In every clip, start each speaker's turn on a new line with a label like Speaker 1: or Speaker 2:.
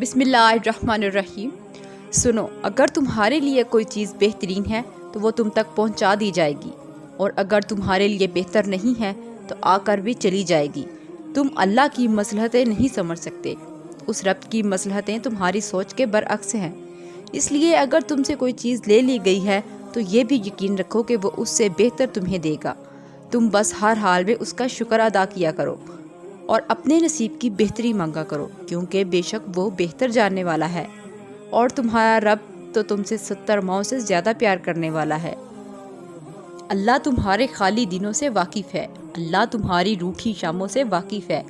Speaker 1: بسم اللہ الرحمن الرحیم۔ سنو، اگر تمہارے لیے کوئی چیز بہترین ہے تو وہ تم تک پہنچا دی جائے گی، اور اگر تمہارے لیے بہتر نہیں ہے تو آ کر بھی چلی جائے گی۔ تم اللہ کی مصلحتیں نہیں سمجھ سکتے، اس رب کی مصلحتیں تمہاری سوچ کے برعکس ہیں۔ اس لیے اگر تم سے کوئی چیز لے لی گئی ہے تو یہ بھی یقین رکھو کہ وہ اس سے بہتر تمہیں دے گا۔ تم بس ہر حال میں اس کا شکر ادا کیا کرو اور اپنے نصیب کی بہتری مانگا کرو، کیونکہ بے شک وہ بہتر جاننے والا ہے، اور تمہارا رب تو تم سے 70 ماؤں سے زیادہ پیار کرنے والا ہے۔ اللہ تمہارے خالی دنوں سے واقف ہے، اللہ تمہاری روٹھی شاموں سے واقف ہے،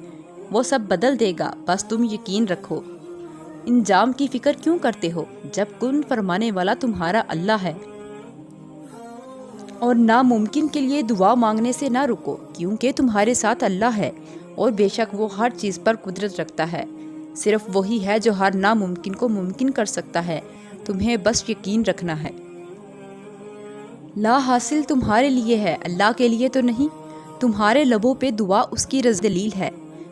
Speaker 1: وہ سب بدل دے گا، بس تم یقین رکھو۔ انجام کی فکر کیوں کرتے ہو جب کن فرمانے والا تمہارا اللہ ہے؟ اور ناممکن کے لیے دعا مانگنے سے نہ رکو، کیونکہ تمہارے ساتھ اللہ ہے، اور بے شک وہ ہر چیز پر قدرت رکھتا ہے۔ صرف وہی ہے جو ہر ناممکن کو ممکن کر سکتا ہے، تمہیں بس یقین رکھنا ہے۔ لا حاصل تمہارے لیے ہے، اللہ کے لیے تو نہیں۔ تمہارے لبوں پہ دعا اس کی رضا دلیل ہے۔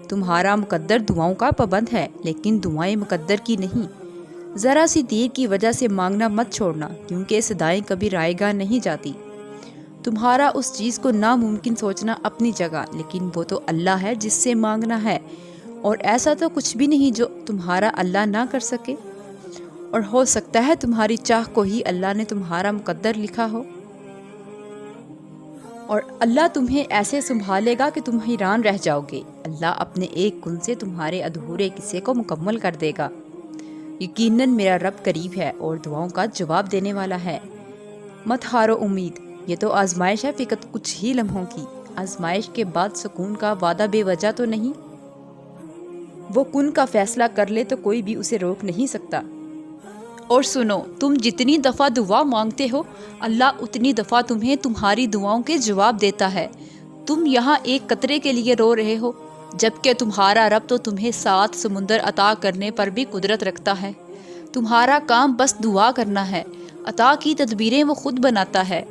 Speaker 1: تمہارا مقدر دعاؤں کا پابند ہے، لیکن دعائیں مقدر کی نہیں۔ ذرا سی دیر کی وجہ سے مانگنا مت چھوڑنا، کیونکہ صدائیں کبھی رائے گاہ نہیں جاتی۔ تمہارا اس چیز کو ناممکن سوچنا اپنی جگہ، لیکن وہ تو اللہ ہے جس سے مانگنا ہے، اور ایسا تو کچھ بھی نہیں جو تمہارا اللہ نہ کر سکے، اور ہو سکتا ہے تمہاری چاہ کو ہی اللہ نے تمہارا مقدر لکھا ہو، اور اللہ تمہیں ایسے سنبھالے گا کہ تم حیران رہ جاؤ گے۔ اللہ اپنے ایک کن سے تمہارے ادھورے قصے کو مکمل کر دے گا۔ یقیناً میرا رب قریب ہے اور دعاؤں کا جواب دینے والا ہے۔ مت ہارو امید، یہ تو آزمائش ہے، فقط کچھ ہی لمحوں کی۔ آزمائش کے بعد سکون کا وعدہ بے وجہ تو نہیں۔ وہ کن کا فیصلہ کر لے تو کوئی بھی اسے روک نہیں سکتا۔ اور سنو، تم جتنی دفعہ دعا مانگتے ہو، اللہ اتنی دفعہ تمہیں تمہاری دعاؤں کے جواب دیتا ہے۔ تم یہاں ایک قطرے کے لیے رو رہے ہو، جبکہ تمہارا رب تو تمہیں 7 سمندر عطا کرنے پر بھی قدرت رکھتا ہے۔ تمہارا کام بس دعا کرنا ہے، عطا کی تدبیریں وہ خود بناتا ہے۔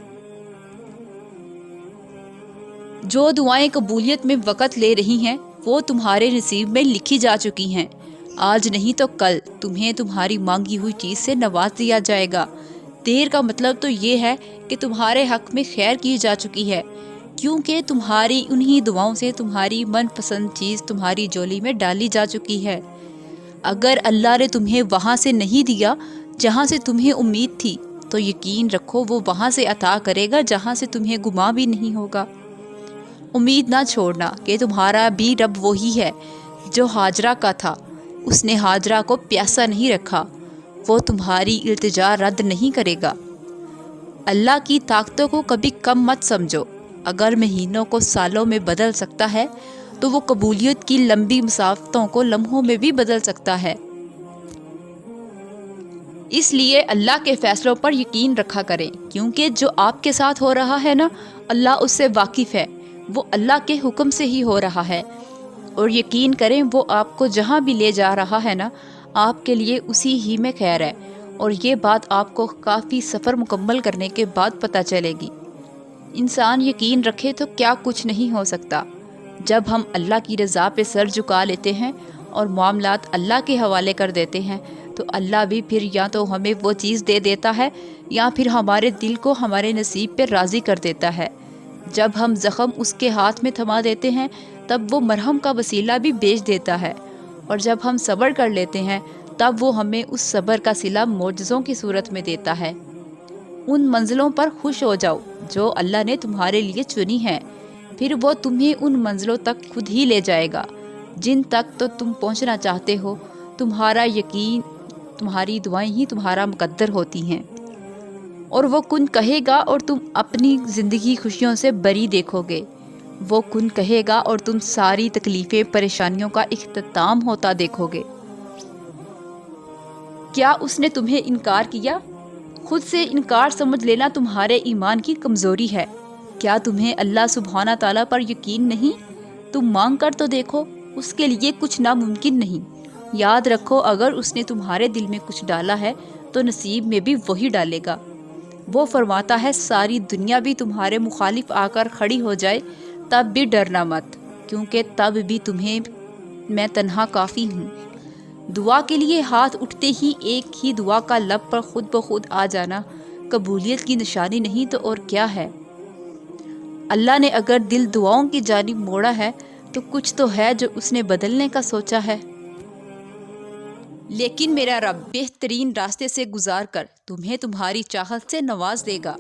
Speaker 1: جو دعائیں قبولیت میں وقت لے رہی ہیں وہ تمہارے نصیب میں لکھی جا چکی ہیں۔ آج نہیں تو کل تمہیں تمہاری مانگی ہوئی چیز سے نواز دیا جائے گا۔ دیر کا مطلب تو یہ ہے کہ تمہارے حق میں خیر کی جا چکی ہے، کیونکہ تمہاری انہی دعاؤں سے تمہاری من پسند چیز تمہاری جولی میں ڈالی جا چکی ہے۔ اگر اللہ نے تمہیں وہاں سے نہیں دیا جہاں سے تمہیں امید تھی، تو یقین رکھو وہ وہاں سے عطا کرے گا جہاں سے تمہیں گمان بھی نہیں ہوگا۔ امید نہ چھوڑنا کہ تمہارا بھی رب وہی ہے جو ہاجرہ کا تھا، اس نے ہاجرہ کو پیاسا نہیں رکھا، وہ تمہاری التجا رد نہیں کرے گا۔ اللہ کی طاقتوں کو کبھی کم مت سمجھو، اگر مہینوں کو سالوں میں بدل سکتا ہے تو وہ قبولیت کی لمبی مسافتوں کو لمحوں میں بھی بدل سکتا ہے۔ اس لیے اللہ کے فیصلوں پر یقین رکھا کریں، کیونکہ جو آپ کے ساتھ ہو رہا ہے نا، اللہ اس سے واقف ہے، وہ اللہ کے حکم سے ہی ہو رہا ہے۔ اور یقین کریں وہ آپ کو جہاں بھی لے جا رہا ہے نا، آپ کے لیے اسی ہی میں خیر ہے، اور یہ بات آپ کو کافی سفر مکمل کرنے کے بعد پتہ چلے گی۔ انسان یقین رکھے تو کیا کچھ نہیں ہو سکتا۔ جب ہم اللہ کی رضا پہ سر جھکا لیتے ہیں اور معاملات اللہ کے حوالے کر دیتے ہیں، تو اللہ بھی پھر یا تو ہمیں وہ چیز دے دیتا ہے یا پھر ہمارے دل کو ہمارے نصیب پہ راضی کر دیتا ہے۔ جب ہم زخم اس کے ہاتھ میں تھما دیتے ہیں تب وہ مرہم کا وسیلہ بھی بیچ دیتا ہے، اور جب ہم صبر کر لیتے ہیں تب وہ ہمیں اس صبر کا صلہ معجزوں کی صورت میں دیتا ہے۔ ان منزلوں پر خوش ہو جاؤ جو اللہ نے تمہارے لیے چنی ہیں، پھر وہ تمہیں ان منزلوں تک خود ہی لے جائے گا جن تک تو تم پہنچنا چاہتے ہو۔ تمہارا یقین، تمہاری دعائیں ہی تمہارا مقدر ہوتی ہیں، اور وہ کن کہے گا اور تم اپنی زندگی خوشیوں سے بری دیکھو گے۔ وہ کن کہے گا اور تم ساری تکلیفیں پریشانیوں کا اختتام ہوتا دیکھو گے۔ کیا اس نے تمہیں انکار کیا؟ خود سے انکار سمجھ لینا تمہارے ایمان کی کمزوری ہے۔ کیا تمہیں اللہ سبحانہ تعالیٰ پر یقین نہیں؟ تم مانگ کر تو دیکھو، اس کے لیے کچھ ناممکن نہیں۔ یاد رکھو اگر اس نے تمہارے دل میں کچھ ڈالا ہے تو نصیب میں بھی وہی ڈالے گا۔ وہ فرماتا ہے ساری دنیا بھی تمہارے مخالف آ کر کھڑی ہو جائے تب بھی ڈرنا مت، کیونکہ تب بھی تمہیں میں تنہا کافی ہوں۔ دعا کے لیے ہاتھ اٹھتے ہی ایک ہی دعا کا لب پر خود بخود آ جانا قبولیت کی نشانی نہیں تو اور کیا ہے؟ اللہ نے اگر دل دعاؤں کی جانب موڑا ہے تو کچھ تو ہے جو اس نے بدلنے کا سوچا ہے۔ لیکن میرا رب بہترین راستے سے گزار کر تمہیں تمہاری چاہت سے نواز دے گا۔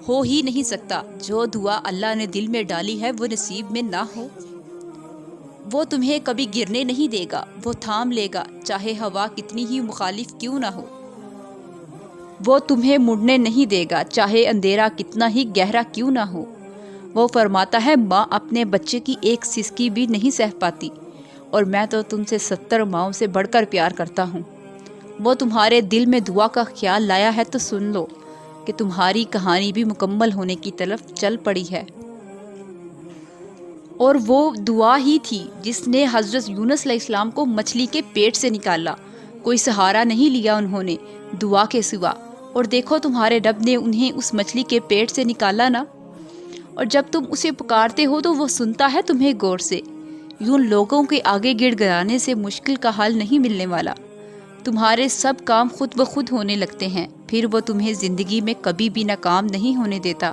Speaker 1: ہو ہی نہیں سکتا جو دعا اللہ نے دل میں ڈالی ہے وہ نصیب میں نہ ہو۔ وہ تمہیں کبھی گرنے نہیں دے گا، وہ تھام لے گا چاہے ہوا کتنی ہی مخالف کیوں نہ ہو۔ وہ تمہیں مڑنے نہیں دے گا چاہے اندھیرا کتنا ہی گہرا کیوں نہ ہو۔ وہ فرماتا ہے ماں اپنے بچے کی ایک سسکی بھی نہیں سہ پاتی، اور میں تو تم سے 70 ماؤں سے بڑھ کر پیار کرتا ہوں۔ وہ تمہارے دل میں دعا کا خیال لایا ہے تو سن لو کہ تمہاری کہانی بھی مکمل ہونے کی طرف چل پڑی ہے۔ اور وہ دعا ہی تھی جس نے حضرت یونس علیہ السلام کو مچھلی کے پیٹ سے نکالا۔ کوئی سہارا نہیں لیا انہوں نے دعا کے سوا، اور دیکھو تمہارے رب نے انہیں اس مچھلی کے پیٹ سے نکالا نا۔ اور جب تم اسے پکارتے ہو تو وہ سنتا ہے تمہیں غور سے۔ یوں لوگوں کے آگے گڑ گڑانے سے مشکل کا حل نہیں ملنے والا۔ تمہارے سب کام خود بخود ہونے لگتے ہیں، پھر وہ تمہیں زندگی میں کبھی بھی ناکام نہیں ہونے دیتا۔